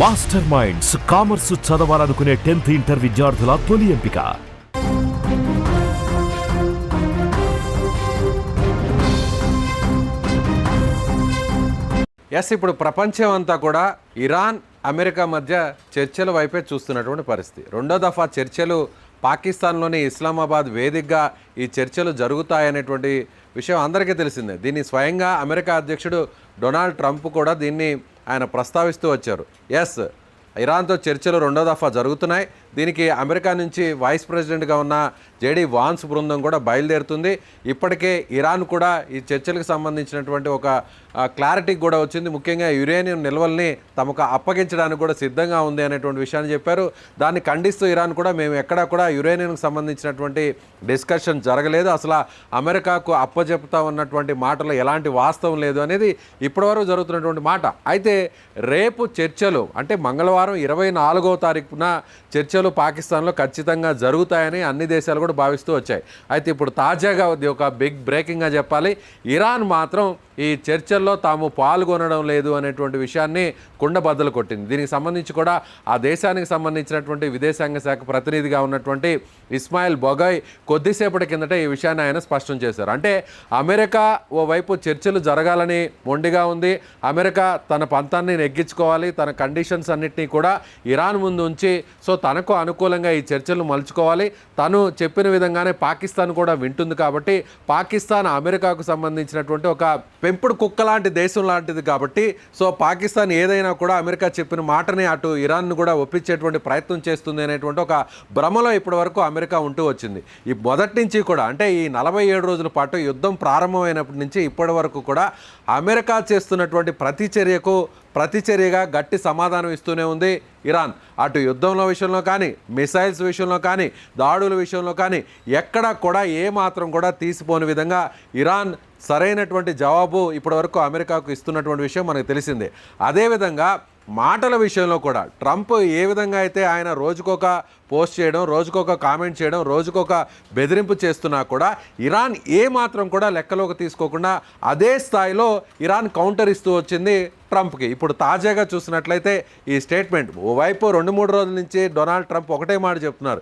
Master minds commerce చదవాలనుకునే 10th inter విద్యార్థుల తొలి ఎంపిక. ఇప్పుడు ప్రపంచం అంతా కూడా ఇరాన్ అమెరికా మధ్య చర్చల వైపే చూస్తున్నటువంటి పరిస్థితి. రెండో దఫా చర్చలు పాకిస్తాన్లోని ఇస్లామాబాద్ వేదికగా ఈ చర్చలు జరుగుతాయనేటువంటి విషయం అందరికీ తెలిసిందే. దీన్ని స్వయంగా అమెరికా అధ్యక్షుడు డొనాల్డ్ ట్రంప్ కూడా దీన్ని ఆయన ప్రస్తావిస్తూ వచ్చారు. ఇరాన్తో చర్చలు రెండో దఫా జరుగుతున్నాయి. దీనికి అమెరికా నుంచి వైస్ ప్రెసిడెంట్గా ఉన్న జేడీ వాన్స్ బృందం కూడా బయలుదేరుతుంది. ఇప్పటికే ఇరాన్ కూడా ఈ చర్చలకు సంబంధించినటువంటి ఒక క్లారిటీకి కూడా వచ్చింది. ముఖ్యంగా యురేనియం నిల్వల్ని తమకు అప్పగించడానికి కూడా సిద్ధంగా ఉంది అనేటువంటి విషయాన్ని చెప్పారు. దాన్ని ఖండిస్తూ ఇరాన్ కూడా మేము ఎక్కడా కూడా యురేనియంకి సంబంధించినటువంటి డిస్కషన్ జరగలేదు, అసలు అమెరికాకు అప్పచెప్తా ఉన్నటువంటి మాటలో ఎలాంటి వాస్తవం లేదు అనేది ఇప్పటివరకు జరుగుతున్నటువంటి మాట. అయితే రేపు చర్చలు అంటే మంగళవారం 24వ తారీఖున చర్చలు పాకిస్తాన్లో ఖచ్చితంగా జరుగుతాయని అన్ని దేశాలు కూడా భావిస్తూ వచ్చాయి. అయితే ఇప్పుడు తాజాగా ఒక బిగ్ బ్రేకింగ్గా చెప్పాలి, ఇరాన్ మాత్రం ఈ చర్చల్లో తాము పాల్గొనడం లేదు అనేటువంటి విషయాన్ని కుండబద్దలు కొట్టింది. దీనికి సంబంధించి కూడా ఆ దేశానికి సంబంధించినటువంటి విదేశాంగ శాఖ ప్రతినిధిగా ఉన్నటువంటి ఇస్మాయిల్ బొగాయ్ కొద్దిసేపటి కిందట ఈ విషయాన్ని ఆయన స్పష్టం చేశారు. అంటే అమెరికా ఓవైపు చర్చలు జరగాలని మొండిగా ఉంది, అమెరికా తన పంతాన్ని నెగ్గించుకోవాలి, తన కండిషన్స్ అన్నింటినీ కూడా ఇరాన్ ముందు ఉంచి సో తనకు అనుకూలంగా ఈ చర్చలు మలుచుకోవాలి, తను చెప్పిన విధంగానే పాకిస్తాన్ కూడా వింటుంది. కాబట్టి పాకిస్తాన్ అమెరికాకు సంబంధించినటువంటి ఒక పెంపుడు కుక్క లాంటి దేశం లాంటిది కాబట్టి సో పాకిస్తాన్ ఏదైనా కూడా అమెరికా చెప్పిన మాటని అటు ఇరాన్ను కూడా ఒప్పించేటువంటి ప్రయత్నం చేస్తుంది అనేటువంటి ఒక భ్రమలో ఇప్పటి వరకు అమెరికా ఉంటూ వచ్చింది. ఈ మొదటి నుంచి కూడా అంటే ఈ 47 రోజుల పాటు యుద్ధం ప్రారంభమైనప్పటి నుంచి ఇప్పటి వరకు కూడా అమెరికా చేస్తున్నటువంటి ప్రతిచర్యగా గట్టి సమాధానం ఇస్తూనే ఉంది ఇరాన్. అటు యుద్ధంలో విషయంలో కానీ, మిసైల్స్ విషయంలో కానీ, దాడుల విషయంలో కానీ ఎక్కడా కూడా ఏమాత్రం కూడా తీసిపోని విధంగా ఇరాన్ సరైనటువంటి జవాబు ఇప్పటివరకు అమెరికాకు ఇస్తున్నటువంటి విషయం మనకు తెలిసిందే. అదేవిధంగా మాటల విషయంలో కూడా ట్రంప్ ఏ విధంగా అయితే ఆయన రోజుకొక పోస్ట్ చేయడం, రోజుకొక కామెంట్ చేయడం, రోజుకొక బెదిరింపు చేస్తున్నా కూడా ఇరాన్ ఏమాత్రం కూడా లెక్కలోకి తీసుకోకుండా అదే స్థాయిలో ఇరాన్ కౌంటర్ ఇస్తూ వచ్చింది ట్రంప్కి. ఇప్పుడు తాజాగా చూసినట్లయితే ఈ స్టేట్మెంట్ ఓవైపు 2-3 రోజుల నుంచి డొనాల్డ్ ట్రంప్ ఒకటే మాట చెప్తున్నారు,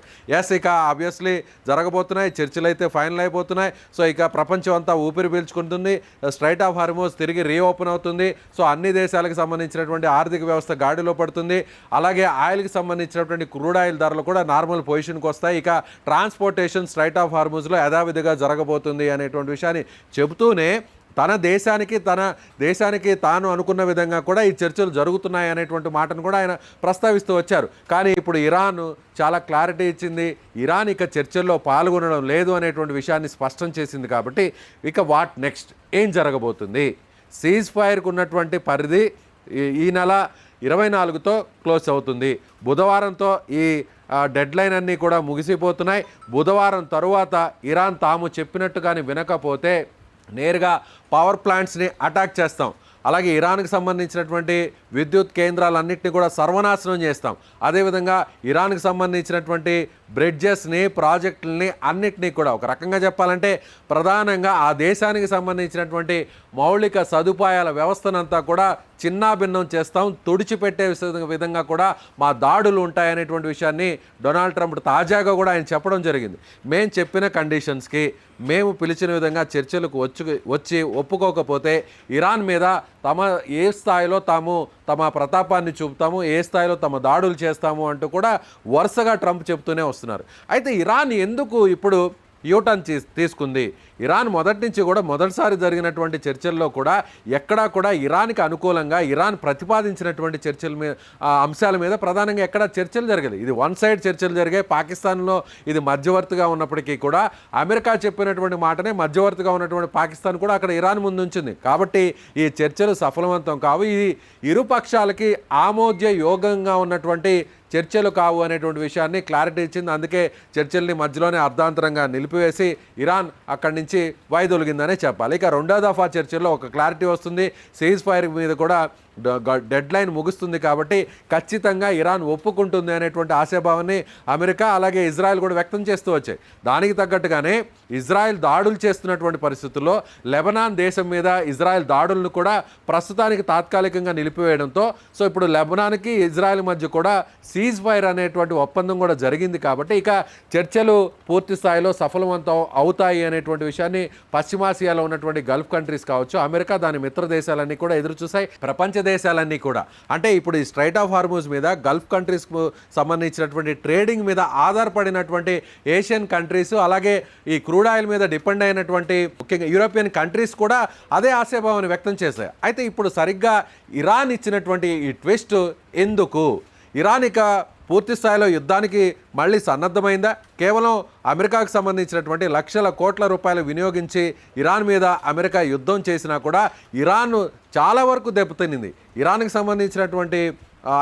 ఇక ఆబ్వియస్లీ జరగబోతున్నాయి, చర్చలు అయితే ఫైనల్ అయిపోతున్నాయి, సో ఇక ప్రపంచం అంతా ఊపిరి పీల్చుకుంటుంది, స్ట్రైట్ ఆఫ్ హార్మోజ్ తిరిగి రీఓపెన్ అవుతుంది, సో అన్ని దేశాలకు సంబంధించినటువంటి ఆర్థిక వ్యవస్థ గాడిలో పడుతుంది, అలాగే ఆయిల్కి సంబంధించినటువంటి క్రూడ్ ఆయిల్ ధరలు కూడా నార్మల్ పొజిషన్కి వస్తాయి, ఇక ట్రాన్స్పోర్టేషన్ స్ట్రైట్ ఆఫ్ హార్మోజ్లో యథావిధిగా జరగబోతుంది అనేటువంటి విషయాన్ని చెబుతూనే తన దేశానికి తాను అనుకున్న విధంగా కూడా ఈ చర్చలు జరుగుతున్నాయి అనేటువంటి మాటను కూడా ఆయన ప్రస్తావిస్తూ వచ్చారు. కానీ ఇప్పుడు ఇరాన్ చాలా క్లారిటీ ఇచ్చింది, ఇరాన్ ఇక చర్చల్లో పాల్గొనడం లేదు అనేటువంటి విషయాన్ని స్పష్టం చేసింది. కాబట్టి ఇక వాట్ నెక్స్ట్, ఏం జరగబోతుంది? సీజ్ ఫైర్కు ఉన్నటువంటి పరిధి ఈ నెల 24తో క్లోజ్ అవుతుంది. బుధవారంతో ఈ డెడ్ లైన్ అన్నీ కూడా ముగిసిపోతున్నాయి. బుధవారం తరువాత ఇరాన్ తాము చెప్పినట్టుగాని వినకపోతే నేరుగా పవర్ ప్లాంట్స్ని అటాక్ చేస్తాం, అలాగే ఇరాన్కి సంబంధించినటువంటి విద్యుత్ కేంద్రాలన్నింటినీ కూడా సర్వనాశనం చేస్తాం, అదేవిధంగా ఇరాన్కి సంబంధించినటువంటి బ్రిడ్జెస్ని, ప్రాజెక్టులని అన్నిటినీ కూడా ఒక రకంగా చెప్పాలంటే ప్రధానంగా ఆ దేశానికి సంబంధించినటువంటి మౌలిక సదుపాయాల వ్యవస్థనంతా కూడా చిన్నాభిన్నం చేస్తాం, తుడిచిపెట్టే విధంగా కూడా మా దాడులు ఉంటాయనేటువంటి విషయాన్ని డొనాల్డ్ ట్రంప్ తాజాగా కూడా ఆయన చెప్పడం జరిగింది. మేము చెప్పిన కండిషన్స్కి, మేము పిలిచిన విధంగా చర్చలకు వచ్చి ఒప్పుకోకపోతే ఇరాన్ మీద ఏ స్థాయిలో తమ ప్రతాపాన్ని చూపుతాము, ఏ స్థాయిలో తమ దాడులు చేస్తాము అంటూ కూడా వరుసగా ట్రంప్ చెప్తూనే వస్తున్నారు. అయితే ఇరాన్ ఎందుకు ఇప్పుడు యూటర్న్ తీసుకుంది? ఇరాన్ మొదటిసారి జరిగినటువంటి చర్చల్లో కూడా ఎక్కడా కూడా ఇరాన్కి అనుకూలంగా ఇరాన్ ప్రతిపాదించినటువంటి అంశాల మీద ప్రధానంగా ఎక్కడా చర్చలు జరగలేదు. ఇది వన్ సైడ్ చర్చలు జరిగాయి. పాకిస్తాన్లో ఇది మధ్యవర్తిగా ఉన్నప్పటికీ కూడా అమెరికా చెప్పినటువంటి మాటనే మధ్యవర్తిగా ఉన్నటువంటి పాకిస్తాన్ కూడా అక్కడ ఇరాన్ ముందు ఉంచింది. కాబట్టి ఈ చర్చలు సఫలవంతం కావు, ఇది ఇరు పక్షాలకి ఆమోదయోగంగా ఉన్నటువంటి చర్చలు కావు అనేటువంటి విషయాన్ని క్లారిటీ ఇచ్చింది. అందుకే చర్చల్ని మధ్యలోనే అర్ధాంతరంగా నిలిపివేసి ఇరాన్ అక్కడి నుంచి వైదొలిగిందనే చెప్పాలి. ఇక రెండో దఫా చర్చల్లో ఒక క్లారిటీ వస్తుంది. సీజ్ ఫైర్ మీద కూడా డెడ్ లైన్ ముగుస్తుంది కాబట్టి ఖచ్చితంగా ఇరాన్ ఒప్పుకుంటుంది అనేటువంటి ఆశాభావాన్ని అమెరికా అలాగే ఇజ్రాయెల్ కూడా వ్యక్తం చేస్తూ వచ్చాయి. దానికి తగ్గట్టుగానే ఇజ్రాయెల్ దాడులు చేస్తున్నటువంటి పరిస్థితుల్లో లెబనాన్ దేశం మీద ఇజ్రాయెల్ దాడులను కూడా ప్రస్తుతానికి తాత్కాలికంగా నిలిపివేయడంతో సో ఇప్పుడు లెబనాన్కి ఇజ్రాయెల్ మధ్య కూడా సీజ్ ఫైర్ అనేటువంటి ఒప్పందం కూడా జరిగింది కాబట్టి ఇక చర్చలు పూర్తి స్థాయిలో సఫలవంతం అవుతాయి అనేటువంటి విషయాన్ని పశ్చిమాసియాలో ఉన్నటువంటి గల్ఫ్ కంట్రీస్ కావచ్చు, అమెరికా దాని మిత్ర దేశాలన్నీ కూడా ఎదురు చూసాయి. ప్రపంచ దేశాలన్నీ కూడా అంటే ఇప్పుడు ఈ స్ట్రైట్ ఆఫ్ హార్మూజ్ మీద గల్ఫ్ కంట్రీస్కు సంబంధించినటువంటి ట్రేడింగ్ మీద ఆధారపడినటువంటి ఏషియన్ కంట్రీస్ అలాగే ఈ క్రూడ్ ఆయిల్ మీద డిపెండ్ అయినటువంటి ముఖ్యంగా యూరోపియన్ కంట్రీస్ కూడా అదే ఆశాభావాన్ని వ్యక్తం చేశాయి. అయితే ఇప్పుడు సరిగ్గా ఇరాన్ ఇచ్చినటువంటి ఈ ట్విస్ట్ ఎందుకు? ఇరాన్ ఇక పూర్తి స్థాయిలో యుద్ధానికి మళ్ళీ సన్నద్ధమైందా? కేవలం అమెరికాకు సంబంధించినటువంటి లక్షల కోట్ల రూపాయలు వినియోగించి ఇరాన్ మీద అమెరికా యుద్ధం చేసినా కూడా ఇరాన్ చాలా వరకు దెబ్బతినింది. ఇరాన్కి సంబంధించినటువంటి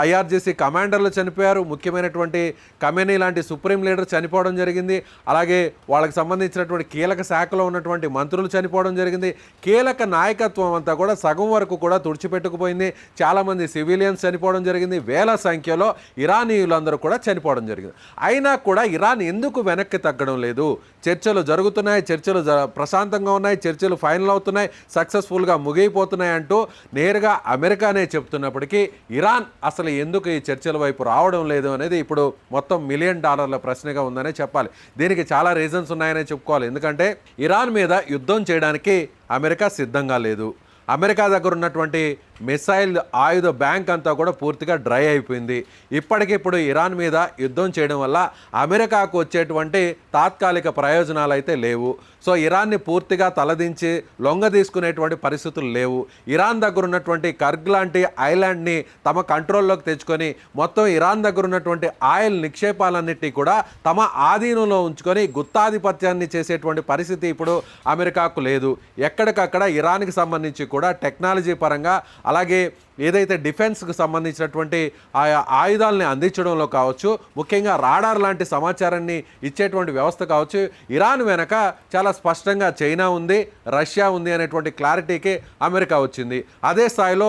ఐఆర్జీసీ కమాండర్లు చనిపోయారు, ముఖ్యమైనటువంటి ఖమేనీ లాంటి సుప్రీం లీడర్ చనిపోవడం జరిగింది, అలాగే వాళ్ళకి సంబంధించినటువంటి కీలక శాఖలో ఉన్నటువంటి మంత్రులు చనిపోవడం జరిగింది. కీలక నాయకత్వం అంతా కూడా సగం వరకు కూడా తుడిచిపెట్టుకుపోయింది. చాలామంది సివిలియన్స్ చనిపోవడం జరిగింది, వేల సంఖ్యలో ఇరానీయులందరూ కూడా చనిపోవడం జరిగింది. అయినా కూడా ఇరాన్ ఎందుకు వెనక్కి తగ్గడం లేదు? చర్చలు జరుగుతున్నాయి, చర్చలు ప్రశాంతంగా ఉన్నాయి, చర్చలు ఫైనల్ అవుతున్నాయి, సక్సెస్ఫుల్గా ముగిపోతున్నాయి అంటూ నేరుగా అమెరికానే చెప్తున్నప్పటికీ ఇరాన్ అసలు ఎందుకు ఈ చర్చల వైపు రావడం లేదు అనేది ఇప్పుడు మొత్తం $1 మిలియన్ ప్రశ్నగా ఉందనే చెప్పాలి. దీనికి చాలా రీజన్స్ ఉన్నాయనే చెప్పుకోవాలి. ఎందుకంటే ఇరాన్ మీద యుద్ధం చేయడానికి అమెరికా సిద్ధంగా లేదు. అమెరికా దగ్గర ఉన్నటువంటి మిసైల్ ఆయుధ బ్యాంక్ అంతా కూడా పూర్తిగా డ్రై అయిపోయింది. ఇప్పటికిప్పుడు ఇరాన్ మీద యుద్ధం చేయడం వల్ల అమెరికాకు వచ్చేటువంటి తాత్కాలిక ప్రయోజనాలు అయితే లేవు. సో ఇరాన్ని పూర్తిగా తలదించి లొంగ తీసుకునేటువంటి పరిస్థితులు లేవు. ఇరాన్ దగ్గర ఉన్నటువంటి కర్గ్ లాంటి ఐలాండ్ని తమ కంట్రోల్లోకి తెచ్చుకొని మొత్తం ఇరాన్ దగ్గర ఉన్నటువంటి ఆయిల్ నిక్షేపాలన్నింటినీ కూడా తమ ఆధీనంలో ఉంచుకొని గుత్తాధిపత్యాన్ని చేసేటువంటి పరిస్థితి ఇప్పుడు అమెరికాకు లేదు. ఎక్కడికక్కడ ఇరాన్కి సంబంధించి కూడా టెక్నాలజీ పరంగా అలాగే ఏదైతే డిఫెన్స్కి సంబంధించినటువంటి ఆయా ఆయుధాలని అందించడంలో కావచ్చు, ముఖ్యంగా రాడార్ లాంటి సమాచారాన్ని ఇచ్చేటువంటి వ్యవస్థ కావచ్చు, ఇరాన్ వెనక చాలా స్పష్టంగా చైనా ఉంది, రష్యా ఉంది అనేటువంటి క్లారిటీకి అమెరికా వచ్చింది. అదే స్థాయిలో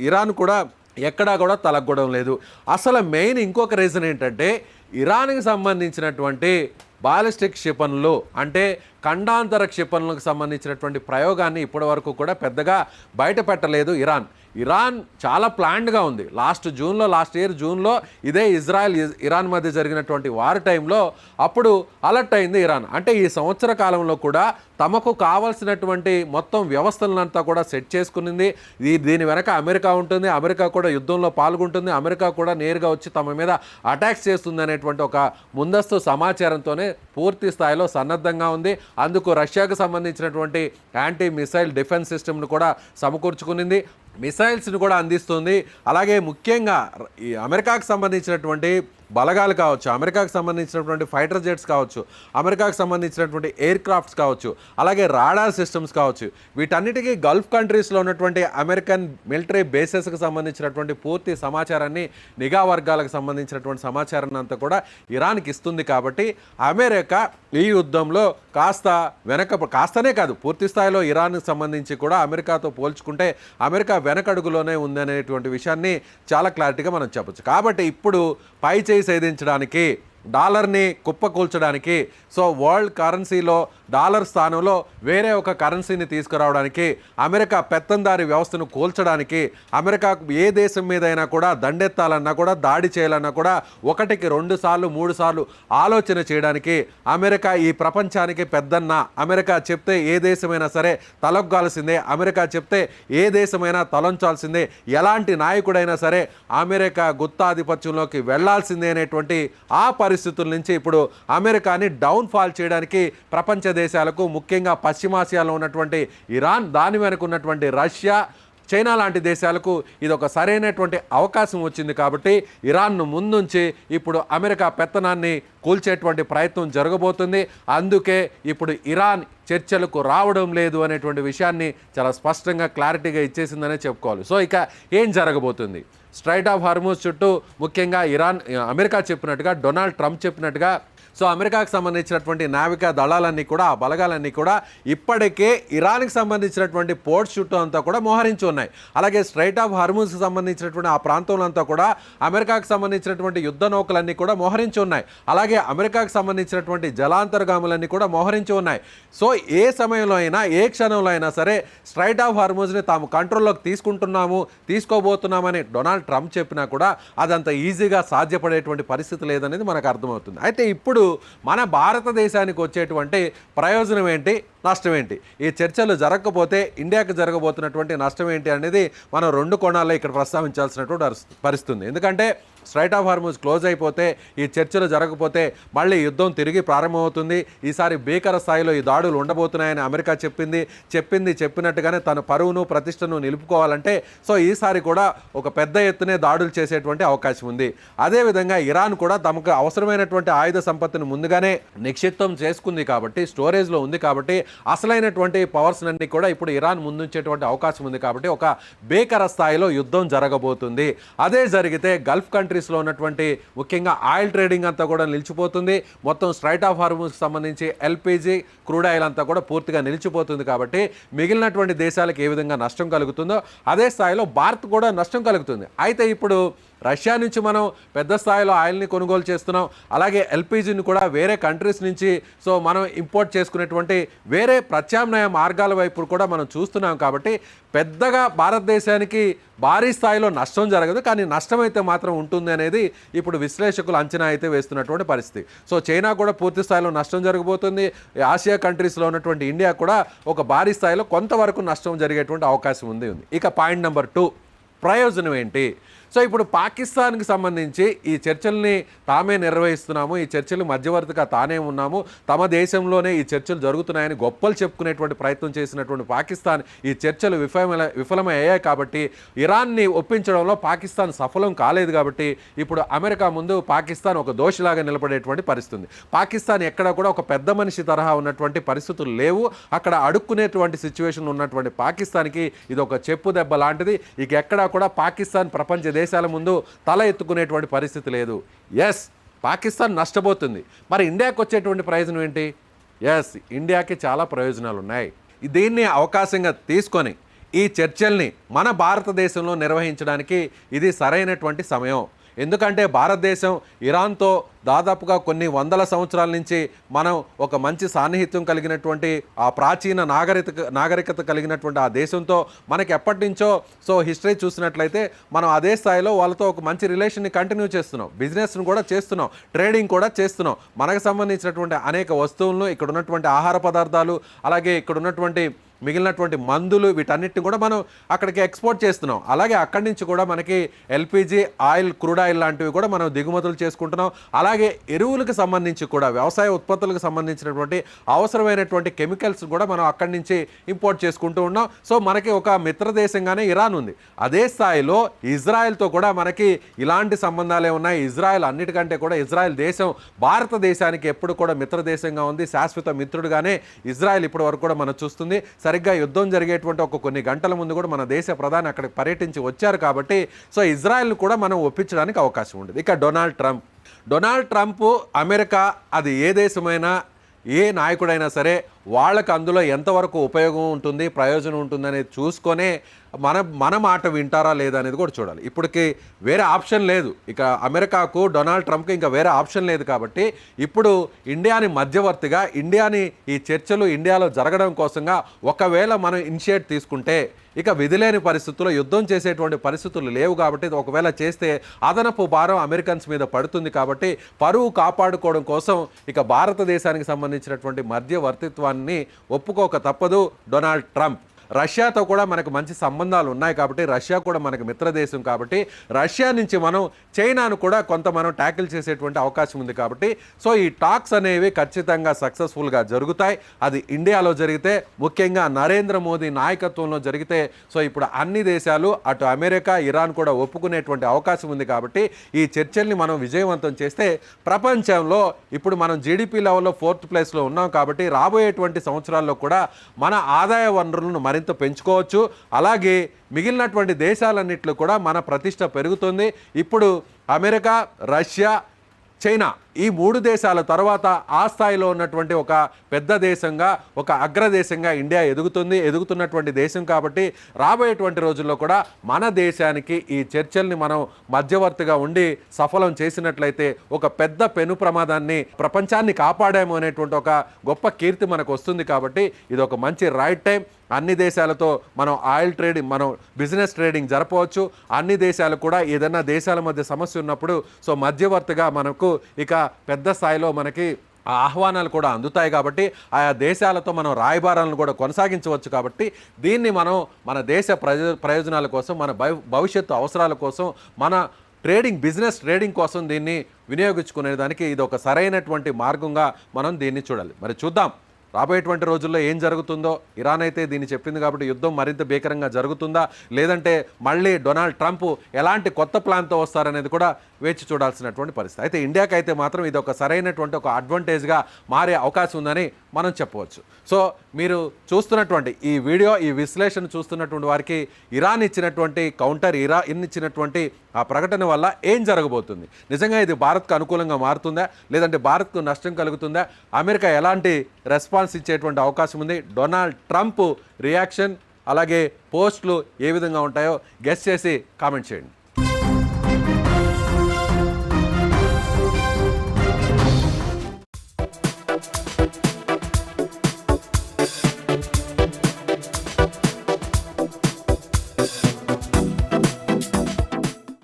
ఇరాన్ కూడా ఎక్కడా కూడా తలగ్గడం లేదు. అసలు మెయిన్ ఇంకొక రీజన్ ఏంటంటే ఇరాన్కి సంబంధించినటువంటి బాలిస్టిక్ క్షిపణులు అంటే ఖండాంతర క్షిపణులకు సంబంధించినటువంటి ప్రయోగాన్ని ఇప్పటి వరకు కూడా పెద్దగా బయట పెట్టలేదు ఇరాన్ చాలా ప్లాన్డ్గా ఉంది. లాస్ట్ ఇయర్ జూన్లో ఇదే ఇరాన్ మధ్య జరిగినటువంటి వార్ టైంలో అప్పుడు అలర్ట్ అయింది ఇరాన్. అంటే ఈ సంవత్సర కాలంలో కూడా తమకు కావాల్సినటువంటి మొత్తం వ్యవస్థలంతా కూడా సెట్ చేసుకునింది. దీని వెనక అమెరికా ఉంటుంది, అమెరికా కూడా యుద్ధంలో పాల్గొంటుంది, అమెరికా కూడా నేరుగా వచ్చి తమ మీద అటాక్స్ చేస్తుంది అనేటువంటి ఒక ముందస్తు సమాచారంతోనే పూర్తి స్థాయిలో సన్నద్ధంగా ఉంది. అందుకు రష్యాకు సంబంధించినటువంటి యాంటీ మిసైల్ డిఫెన్స్ సిస్టమ్ను కూడా సమకూర్చుకునింది, మిసైల్స్ని కూడా అందిస్తుంది. అలాగే ముఖ్యంగా ఈ అమెరికాకు సంబంధించినటువంటి బలగాలు కావచ్చు, అమెరికాకు సంబంధించినటువంటి ఫైటర్ జెట్స్ కావచ్చు, అమెరికాకు సంబంధించినటువంటి ఎయిర్ క్రాఫ్ట్స్ కావచ్చు, అలాగే రాడార్ సిస్టమ్స్ కావచ్చు, వీటన్నిటికీ గల్ఫ్ కంట్రీస్లో ఉన్నటువంటి అమెరికన్ మిలిటరీ బేసెస్కి సంబంధించినటువంటి పూర్తి సమాచారాన్ని, నిఘా వర్గాలకు సంబంధించినటువంటి సమాచారాన్ని అంతా కూడా ఇరాన్కి ఇస్తుంది. కాబట్టి అమెరికా ఈ యుద్ధంలో కాస్తనే కాదు పూర్తి స్థాయిలో ఇరాన్కి సంబంధించి కూడా అమెరికాతో పోల్చుకుంటే అమెరికా వెనకడుగులోనే ఉందనేటువంటి విషయాన్ని చాలా క్లారిటీగా మనం చెప్పచ్చు. కాబట్టి ఇప్పుడు పై చేయి సేధించడానికి, డాలర్ని కుప్పకూల్చడానికి, సో వరల్డ్ కరెన్సీలో డాలర్ స్థానంలో వేరే ఒక కరెన్సీని తీసుకురావడానికి, అమెరికా పెత్తందారి వ్యవస్థను కూల్చడానికి, అమెరికాకు ఏ దేశం మీదైనా కూడా దండెత్తాలన్నా కూడా దాడి చేయాలన్నా కూడా 1కి 2 సార్లు 3 సార్లు ఆలోచన చేయడానికి అమెరికా ఈ ప్రపంచానికి పెద్దన్న. అమెరికా చెప్తే ఏ దేశమైనా సరే తలొగ్గాల్సిందే, అమెరికా చెప్తే ఏ దేశమైనా తలొంచాల్సిందే, ఎలాంటి నాయకుడైనా సరే అమెరికా గుత్తాధిపత్యంలోకి వెళ్లాల్సిందే అనేటువంటి ఆ పరిస్థితుల నుంచి ఇప్పుడు అమెరికాని డౌన్ఫాల్ చేయడానికి ప్రపంచ దేశాలకు, ముఖ్యంగా పశ్చిమాసియాలో ఉన్నటువంటి ఇరాన్, దాని వెనుక ఉన్నటువంటి రష్యా, చైనా లాంటి దేశాలకు ఇది ఒక సరైనటువంటి అవకాశం వచ్చింది. కాబట్టి ఇరాన్ను ముందుంచి ఇప్పుడు అమెరికా పెత్తనాన్ని కూల్చేటువంటి ప్రయత్నం జరగబోతుంది. అందుకే ఇప్పుడు ఇరాన్ చర్చలకు రావడం లేదు అనేటువంటి విషయాన్ని చాలా స్పష్టంగా క్లారిటీగా ఇచ్చేసిందనే చెప్పుకోవాలి. సో ఇక ఏం జరగబోతుంది? స్ట్రైట్ ఆఫ్ హార్మూజ్ చుట్టూ ముఖ్యంగా అమెరికా చెప్పినట్టుగా, డొనాల్డ్ ట్రంప్ చెప్పినట్టుగా సో అమెరికాకు సంబంధించినటువంటి నావికా దళాలన్నీ కూడా, ఆ బలగాలన్నీ కూడా ఇప్పటికే ఇరాన్కి సంబంధించినటువంటి పోర్ట్ చుట్టూ అంతా కూడా మోహరించి ఉన్నాయి. అలాగే స్ట్రైట్ ఆఫ్ హార్మూజ్కి సంబంధించినటువంటి ఆ ప్రాంతంలో అంతా కూడా అమెరికాకు సంబంధించినటువంటి యుద్ధ నౌకలన్నీ కూడా మోహరించి ఉన్నాయి. అలాగే అమెరికాకు సంబంధించినటువంటి జలాంతర్గాములన్నీ కూడా మోహరించి ఉన్నాయి. సో ఏ సమయంలో అయినా, ఏ క్షణంలో అయినా సరే స్ట్రైట్ ఆఫ్ హార్మూజ్ని తాము కంట్రోల్లోకి తీసుకోబోతున్నామని డొనాల్డ్ ట్రంప్ చెప్పినా కూడా అదంత ఈజీగా సాధ్యపడేటువంటి పరిస్థితి లేదనేది మనకు అర్థమవుతుంది. అయితే ఇప్పుడు మన భారతదేశానికి వచ్చేటువంటి ప్రయోజనం ఏంటి, నష్టం ఏంటి, ఈ చర్చలు జరగకపోతే ఇండియాకి జరగబోతున్నటువంటి నష్టం ఏంటి అనేది మనం రెండు కోణాల్లో ఇక్కడ ప్రస్తావించాల్సినటువంటి పరిస్థితుంది. ఎందుకంటే స్ట్రైట్ ఆఫ్ హార్మూజ్ క్లోజ్ అయిపోతే, ఈ చర్చలు జరగకపోతే మళ్ళీ యుద్ధం తిరిగి ప్రారంభమవుతుంది. ఈసారి భీకర స్థాయిలో ఈ దాడులు ఉండబోతున్నాయని అమెరికా చెప్పినట్టుగానే తన పరువును ప్రతిష్టను నిలుపుకోవాలంటే సో ఈసారి కూడా ఒక పెద్ద ఎత్తునే దాడులు చేసేటువంటి అవకాశం ఉంది. అదేవిధంగా ఇరాన్ కూడా తమకు అవసరమైనటువంటి ఆయుధ సంపత్తిని ముందుగానే నిక్షిప్తం చేసుకుంది కాబట్టి, స్టోరేజ్లో ఉంది కాబట్టి, అసలైనటువంటి పవర్స్ అన్ని కూడా ఇప్పుడు ఇరాన్ ముందుంచేటువంటి అవకాశం ఉంది కాబట్టి ఒక భీకర స్థాయిలో యుద్ధం జరగబోతుంది. అదే జరిగితే గల్ఫ్ కంట్రీస్లో ఉన్నటువంటి ముఖ్యంగా ఆయిల్ ట్రేడింగ్ అంతా కూడా నిలిచిపోతుంది. మొత్తం స్ట్రైట్ ఆఫ్ హార్మూజ్కి సంబంధించి ఎల్పిజి, క్రూడ్ ఆయిల్ అంతా కూడా పూర్తిగా నిలిచిపోతుంది. కాబట్టి మిగిలినటువంటి దేశాలకు ఏ విధంగా నష్టం కలుగుతుందో అదే స్థాయిలో భారత్ కూడా నష్టం కలుగుతుంది. అయితే ఇప్పుడు రష్యా నుంచి మనం పెద్ద స్థాయిలో ఆయిల్ని కొనుగోలు చేస్తున్నాం. అలాగే ఎల్పిజిని కూడా వేరే కంట్రీస్ నుంచి సో మనం ఇంపోర్ట్ చేసుకునేటువంటి వేరే ప్రత్యామ్నాయ మార్గాల వైపు కూడా మనం చూస్తున్నాం. కాబట్టి పెద్దగా భారతదేశానికి భారీ స్థాయిలో నష్టం జరగదు, కానీ నష్టం అయితే మాత్రం ఉంటుంది అనేది ఇప్పుడు విశ్లేషకులు అంచనా అయితే వేస్తున్నటువంటి పరిస్థితి. సో చైనా కూడా పూర్తి స్థాయిలో నష్టం జరగబోతుంది. ఆసియా కంట్రీస్లో ఉన్నటువంటి ఇండియా కూడా ఒక భారీ స్థాయిలో కొంతవరకు నష్టం జరిగేటువంటి అవకాశం ఉంది. ఇక పాయింట్ నెంబర్ 2, ప్రయోజనం ఏంటి? సో ఇప్పుడు పాకిస్తాన్కి సంబంధించి ఈ చర్చల్ని తామే నిర్వహిస్తున్నాము, ఈ చర్చలు మధ్యవర్తిగా తానే ఉన్నాము, తమ దేశంలోనే ఈ చర్చలు జరుగుతున్నాయని గొప్పలు చెప్పుకునేటువంటి ప్రయత్నం చేసినటువంటి పాకిస్తాన్ ఈ చర్చలు విఫలమయ్యాయి. కాబట్టి ఇరాన్ని ఒప్పించడంలో పాకిస్తాన్ సఫలం కాలేదు. కాబట్టి ఇప్పుడు అమెరికా ముందు పాకిస్తాన్ ఒక దోషిలాగా నిలబడేటువంటి పరిస్థితి. పాకిస్తాన్ ఎక్కడ కూడా ఒక పెద్ద మనిషి తరహా ఉన్నటువంటి పరిస్థితులు లేవు. అక్కడ అడుక్కునేటువంటి సిచ్యువేషన్ ఉన్నటువంటి పాకిస్తాన్కి ఇది ఒక చెప్పు దెబ్బ లాంటిది. ఇక ఎక్కడా కూడా పాకిస్తాన్ ప్రపంచ దేశాల ముందు తల ఎత్తుకునేటువంటి పరిస్థితి లేదు. ఎస్, పాకిస్తాన్ నష్టపోతుంది. మరి ఇండియాకి వచ్చేటువంటి ప్రయోజనం ఏంటి? ఎస్, ఇండియాకి చాలా ప్రయోజనాలు ఉన్నాయి. దీన్ని అవకాశంగా తీసుకొని ఈ చర్చల్ని మన భారతదేశంలో నిర్వహించడానికి ఇది సరైనటువంటి సమయం. ఎందుకంటే భారతదేశం ఇరాన్తో దాదాపుగా కొన్ని వందల సంవత్సరాల నుంచి మనం ఒక మంచి సాన్నిహిత్యం కలిగినటువంటి ఆ ప్రాచీన నాగరికత కలిగినటువంటి ఆ దేశంతో మనకి ఎప్పటి నుంచో సో హిస్టరీ చూసినట్లయితే మనం అదే స్థాయిలో వాళ్ళతో ఒక మంచి రిలేషన్ని కంటిన్యూ చేస్తున్నాం, బిజినెస్ను కూడా చేస్తున్నాం, ట్రేడింగ్ కూడా చేస్తున్నాం. మనకు సంబంధించినటువంటి అనేక వస్తువులను, ఇక్కడ ఉన్నటువంటి ఆహార పదార్థాలు, అలాగే ఇక్కడ ఉన్నటువంటి మిగిలినటువంటి మందులు, వీటన్నిటిని కూడా మనం అక్కడికి ఎక్స్పోర్ట్ చేస్తున్నాం. అలాగే అక్కడి నుంచి కూడా మనకి ఎల్పిజి, ఆయిల్, క్రూడ్ ఆయిల్ లాంటివి కూడా మనం దిగుమతులు చేసుకుంటున్నాం. అలాగే ఎరువులకు సంబంధించి కూడా, వ్యవసాయ ఉత్పత్తులకు సంబంధించినటువంటి అవసరమైనటువంటి కెమికల్స్ కూడా మనం అక్కడి నుంచి ఇంపోర్ట్ చేసుకుంటూ ఉన్నాం. సో మనకి ఒక మిత్ర దేశంగానే ఇరాన్ ఉంది. అదే స్థాయిలో ఇజ్రాయెల్తో కూడా మనకి ఇలాంటి సంబంధాలే ఉన్నాయి. ఇజ్రాయెల్ అన్నిటికంటే కూడా ఇజ్రాయెల్ దేశం భారతదేశానికి ఎప్పుడు కూడా మిత్ర దేశంగా ఉంది. శాశ్వత మిత్రుడుగానే ఇజ్రాయెల్ ఇప్పటి వరకు కూడా మనం చూస్తుంది. సరిగ్గా యుద్ధం జరిగేటువంటి కొన్ని గంటల ముందు కూడా మన దేశ ప్రధాని అక్కడికి పర్యటించి వచ్చారు. కాబట్టి సో ఇజ్రాయెల్ని కూడా మనం ఒప్పించడానికి అవకాశం ఉండేది. ఇక డొనాల్డ్ ట్రంప్ అమెరికా, అది ఏ దేశమైనా, ఏ నాయకుడైనా సరే వాళ్ళకు అందులో ఎంతవరకు ఉపయోగం ఉంటుంది, ప్రయోజనం ఉంటుంది అనేది చూసుకొనే మన మాట వింటారా లేదా అనేది కూడా చూడాలి. ఇప్పటికి వేరే ఆప్షన్ లేదు. ఇక అమెరికాకు, డొనాల్డ్ ట్రంప్కి ఇంకా వేరే ఆప్షన్ లేదు. కాబట్టి ఇప్పుడు ఇండియాని మధ్యవర్తిగా, ఈ చర్చలు ఇండియాలో జరగడం కోసంగా ఒకవేళ మనం ఇనిషియేట్ తీసుకుంటే ఇక విధిలేని పరిస్థితుల్లో యుద్ధం చేసేటువంటి పరిస్థితులు లేవు. కాబట్టి ఒకవేళ చేస్తే అదనపు భారం అమెరికన్స్ మీద పడుతుంది. కాబట్టి పరువు కాపాడుకోవడం కోసం ఇక భారతదేశానికి సంబంధించినటువంటి మధ్యవర్తిత్వాన్ని ఒప్పుకోక తప్పదు డొనాల్డ్ ట్రంప్. రష్యాతో కూడా మనకు మంచి సంబంధాలు ఉన్నాయి కాబట్టి, రష్యా కూడా మనకు మిత్రదేశం కాబట్టి, రష్యా నుంచి మనం చైనాను కూడా కొంత మనం ట్యాకిల్ చేసేటువంటి అవకాశం ఉంది. కాబట్టి సో ఈ టాక్స్ అనేవి ఖచ్చితంగా సక్సెస్ఫుల్గా జరుగుతాయి. అది ఇండియాలో జరిగితే, ముఖ్యంగా నరేంద్ర మోదీ నాయకత్వంలో జరిగితే సో ఇప్పుడు అన్ని దేశాలు, అటు అమెరికా, ఇరాన్ కూడా ఒప్పుకునేటువంటి అవకాశం ఉంది. కాబట్టి ఈ చర్చల్ని మనం విజయవంతం చేస్తే ప్రపంచంలో ఇప్పుడు మనం జీడిపి లెవెల్లో 4th ప్లేస్లో ఉన్నాం. కాబట్టి రాబోయేటువంటి సంవత్సరాల్లో కూడా మన ఆదాయ వనరులను మరింత పెంచుకోవచ్చు. అలాగే మిగిలినటువంటి దేశాలన్నింటిలో కూడా మన ప్రతిష్ట పెరుగుతుంది. ఇప్పుడు అమెరికా, రష్యా, చైనా. ఈ 3 దేశాల తర్వాత ఆ స్థాయిలో ఉన్నటువంటి ఒక పెద్ద దేశంగా, ఒక అగ్రదేశంగా ఇండియా ఎదుగుతున్నటువంటి దేశం కాబట్టి రాబోయేటువంటి రోజుల్లో కూడా మన దేశానికి ఈ చర్చల్ని మనం మధ్యవర్తిగా ఉండి సఫలం చేసినట్లయితే ఒక పెద్ద పెను ప్రమాదాన్ని ప్రపంచాన్ని కాపాడాము అనేటువంటి ఒక గొప్ప కీర్తి మనకు వస్తుంది. కాబట్టి ఇది ఒక మంచి రైట్ టైం. అన్ని దేశాలతో మనం ఆయిల్ ట్రేడింగ్, మనం బిజినెస్ ట్రేడింగ్ జరపవచ్చు. అన్ని దేశాలు కూడా ఏదైనా దేశాల మధ్య సమస్య ఉన్నప్పుడు సో మధ్యవర్తిగా మనకు ఇక పెద్ద స్థాయిలో మనకి ఆ ఆహ్వానాలు కూడా అందుతాయి. కాబట్టి ఆయా దేశాలతో మనం రాయబారాలను కూడా కొనసాగించవచ్చు. కాబట్టి దీన్ని మనం మన దేశ ప్రయోజనాల కోసం, మన భవిష్యత్తు అవసరాల కోసం, మన బిజినెస్ ట్రేడింగ్ కోసం దీన్ని వినియోగించుకునే దానికి ఇది ఒక సరైనటువంటి మార్గంగా మనం దీన్ని చూడాలి. మరి చూద్దాం రాబోయేటువంటి రోజుల్లో ఏం జరుగుతుందో. ఇరాన్ అయితే దీన్ని చెప్పింది కాబట్టి యుద్ధం మరింత భీకరంగా జరుగుతుందా, లేదంటే మళ్ళీ డొనాల్డ్ ట్రంప్ ఎలాంటి కొత్త ప్లాన్తో వస్తారనేది కూడా వేచి చూడాల్సినటువంటి పరిస్థితి. అయితే ఇండియాకి అయితే మాత్రం ఇది ఒక సరైనటువంటి ఒక అడ్వాంటేజ్గా మారే అవకాశం ఉందని మనం చెప్పవచ్చు. సో మీరు చూస్తున్నటువంటి ఈ వీడియో, ఈ విశ్లేషణ చూస్తున్నటువంటి వారికి ఇరాన్ ఇచ్చినటువంటి కౌంటర్, ఇరాన్ ఇచ్చినటువంటి ఆ ప్రకటన వల్ల ఏం జరగబోతుంది, నిజంగా ఇది భారత్కు అనుకూలంగా మారుతుందా, లేదంటే భారత్కు నష్టం కలుగుతుందా, అమెరికా ఎలాంటి రెస్పాన్స్ ఇచ్చేటువంటి అవకాశం ఉంది, డొనాల్డ్ ట్రంప్ రియాక్షన్ అలాగే పోస్టులు ఏ విధంగా ఉంటాయో గెస్ చేసి కామెంట్ చేయండి.